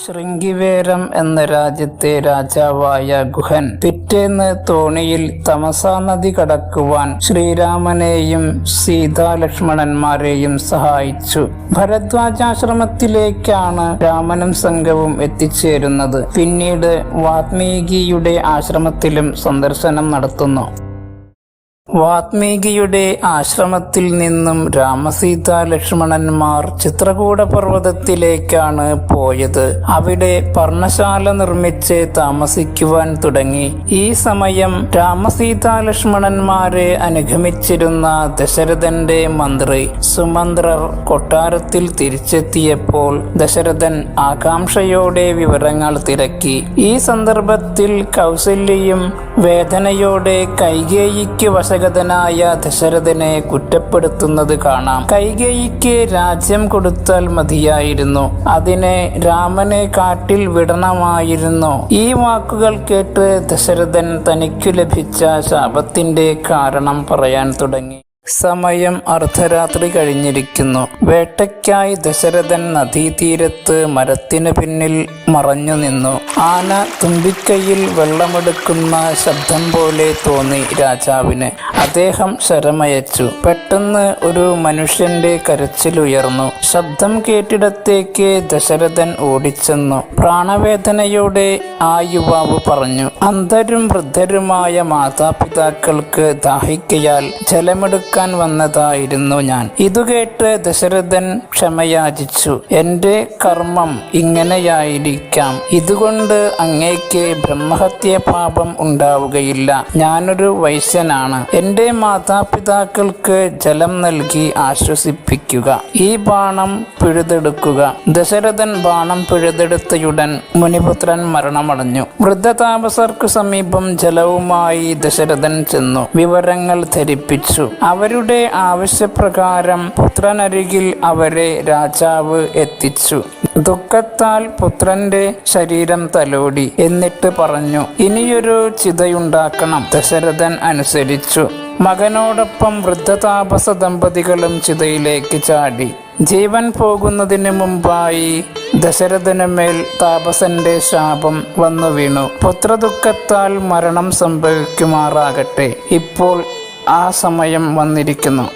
ശൃംഗിവേരം എന്ന രാജ്യത്തെ രാജാവായ ഗുഹൻ പിറ്റേന്ന് തോണിയിൽ തമസാ നദി കടക്കുവാൻ ശ്രീരാമനെയും സീതാലക്ഷ്മണന്മാരെയും സഹായിച്ചു. ഭരദ്വാജാശ്രമത്തിലേക്കാണ് രാമനും സംഘവും എത്തിച്ചേരുന്നത്. പിന്നീട് വാത്മീകിയുടെ ആശ്രമത്തിലും സന്ദർശനം നടത്തുന്നു. വാത്മീകിയുടെ ആശ്രമത്തിൽ നിന്നും രാമസീതാ ലക്ഷ്മണന്മാർ ചിത്രകൂട പർവ്വതത്തിലേക്കാണ് പോയത്. അവിടെ പർണശാല നിർമ്മിച്ച് താമസിക്കുവാൻ തുടങ്ങി. ഈ സമയം രാമസീതാ ലക്ഷ്മണന്മാരെ അനുഗമിച്ചിരുന്ന ദശരഥന്റെ മന്ത്രി സുമന്ത്രർ കൊട്ടാരത്തിൽ തിരിച്ചെത്തിയപ്പോൾ ദശരഥൻ ആകാംക്ഷയോടെ വിവരങ്ങൾ തിരക്കി. ഈ സന്ദർഭത്തിൽ കൗസല്യയും വേദനയോടെ കൈകേയിക്ക് വശഗതനായ ദശരഥനെ കുറ്റപ്പെടുത്തുന്നത് കാണാം. കൈകേയിക്ക് രാജ്യം കൊടുത്താൽ മതിയായിരുന്നു, അതിനെ രാമനെ കാട്ടിൽ വിടണമായിരുന്നു. ഈ വാക്കുകൾ കേട്ട് ദശരഥൻ തനിക്കു ലഭിച്ച ശാപത്തിന്റെ കാരണം പറയാൻ തുടങ്ങി. സമയം അർദ്ധരാത്രി കഴിഞ്ഞിരിക്കുന്നു. വേട്ടയ്ക്കായി ദശരഥൻ നദീതീരത്ത് മരത്തിനു പിന്നിൽ മറഞ്ഞു നിന്നു. ആന തുമ്പിക്കൈയിൽ വെള്ളമെടുക്കുന്ന ശബ്ദം പോലെ തോന്നി രാജാവിന്. അദ്ദേഹം ശരമയച്ചു. പെട്ടെന്ന് ഒരു മനുഷ്യന്റെ കരച്ചിലുയർന്നു. ശബ്ദം കേട്ടിടത്തേക്ക് ദശരഥൻ ഓടിച്ചെന്നു. പ്രാണവേദനയോടെ ആ യുവാവ് പറഞ്ഞു, അന്ധരും വൃദ്ധരുമായ മാതാപിതാക്കൾക്ക് ദാഹിക്കയാൽ ജലമെടുക്കാൻ വന്നതായിരുന്നു ഞാൻ. ഇതുകേട്ട് ദശരഥൻ ക്ഷമയാചിച്ചു. എന്റെ കർമ്മം ഇങ്ങനെയായിരിക്കാം, ഇതുകൊണ്ട് അങ്ങേക്ക് ബ്രഹ്മഹത്യ പാപം ഉണ്ടാവുകയില്ല. ഞാനൊരു വൈശ്യനാണ്. എന്റെ മാതാപിതാക്കൾക്ക് ജലം നൽകി ആശ്വസിപ്പിക്കുക. ഈ ബാണം പിഴുതെടുക്കുക. ദശരഥൻ ബാണം പിഴുതെടുത്തയുടൻ മുനിപുത്രൻ മരണമടഞ്ഞു. വൃദ്ധതാപസർക്കു സമീപം ജലവുമായി ദശരഥൻ ചെന്നു. വിവരങ്ങൾ ധരിപ്പിച്ചു. അവരുടെ ആവശ്യപ്രകാരം പുത്രനരികിൽ അവരെ രാജാവ് എത്തിച്ചു. ദുഃഖത്താൽ പുത്രന്റെ ശരീരം തലോടി. എന്നിട്ട് പറഞ്ഞു, ഇനിയൊരു ചിതയുണ്ടാക്കണം. ദശരഥൻ അനുസരിച്ചു. മകനോടൊപ്പം വൃദ്ധതാപസ ദമ്പതികളും ചിതയിലേക്ക് ചാടി. ജീവൻ പോകുന്നതിന് മുമ്പായി ദശരഥനുമേൽ താപസന്റെ ശാപം വന്നു വീണു. പുത്രദുഃഖത്താൽ മരണം സംഭവിക്കുമാറാകട്ടെ. ഇപ്പോൾ ആ സമയം വന്നിരിക്കുന്നു.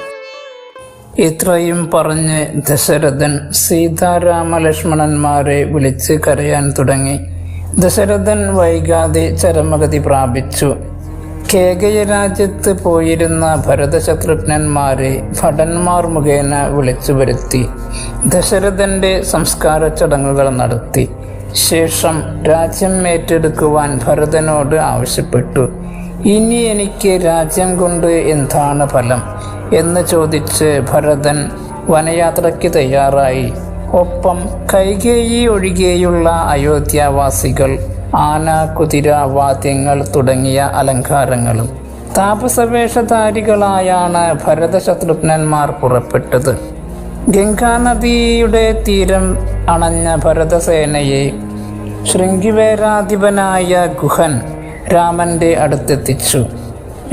ഇത്രയും പറഞ്ഞ് ദശരഥൻ സീതാരാമലക്ഷ്മണന്മാരെ വിളിച്ച് കരയാൻ തുടങ്ങി. ദശരഥൻ വൈകാതെ ചരമഗതി പ്രാപിച്ചു. കേകയ രാജ്യത്ത് പോയിരുന്ന ഭരതശത്രുഘ്നന്മാരെ ഭടന്മാർ മുഖേന വിളിച്ചു വരുത്തി. ദശരഥന്റെ സംസ്കാര ചടങ്ങുകൾ നടത്തി. ശേഷം രാജ്യം ഏറ്റെടുക്കുവാൻ ഭരതനോട് ആവശ്യപ്പെട്ടു. ഇനി എനിക്ക് രാജ്യം കൊണ്ട് എന്താണ് ഫലം എന്ന് ചോദിച്ച് ഭരതൻ വനയാത്രയ്ക്ക് തയ്യാറായി. ഒപ്പം കൈകേയി ഒഴികെയുള്ള അയോധ്യാവാസികൾ ആന, കുതിര, വാദ്യങ്ങൾ തുടങ്ങിയ അലങ്കാരങ്ങളും താപസവേഷധാരികളായാണ് ഭരതശത്രുഘ്നന്മാർ പുറപ്പെട്ടത്. ഗംഗാനദിയുടെ തീരം അണഞ്ഞ ഭരതസേനയെ ശൃംഗിവേരാധിപനായ ഗുഹൻ രാമന്റെ അടുത്തെത്തിച്ചു.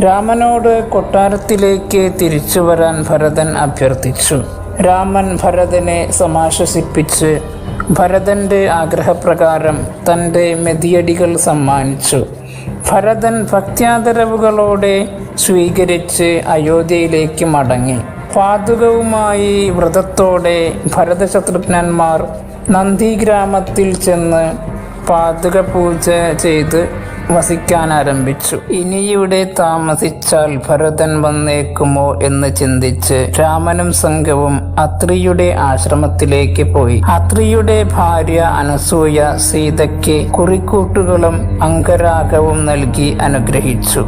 രാമനോട് കൊട്ടാരത്തിലേക്ക് തിരിച്ചു വരാൻ ഭരതൻ അഭ്യർത്ഥിച്ചു. രാമൻ ഭരതനെ സമാശ്വസിപ്പിച്ച് ഭരതന്റെ ആഗ്രഹപ്രകാരം തൻ്റെ മെതിയടികൾ സമ്മാനിച്ചു. ഭരതൻ ഭക്ത്യാദരവുകളോടെ സ്വീകരിച്ച് അയോധ്യയിലേക്ക് മടങ്ങി. പാതുകവുമായി വ്രതത്തോടെ ഭരതശത്രുഘ്നന്മാർ നന്ദിഗ്രാമത്തിൽ ചെന്ന് പാതുക പൂജ ചെയ്ത് വസിക്കാൻ ആരംഭിച്ചു. ഇനിയുടെ താമസിച്ചാൽ ഭരതൻ വന്നേക്കുമോ എന്ന് ചിന്തിച്ച് രാമനും സംഘവും അത്രിയുടെ ആശ്രമത്തിലേക്ക് പോയി. അത്രിയുടെ ഭാര്യ അനസൂയ സീതയ്ക്ക് കുറിക്കൂട്ടുകളും അംഗരാഗവും നൽകി അനുഗ്രഹിച്ചു.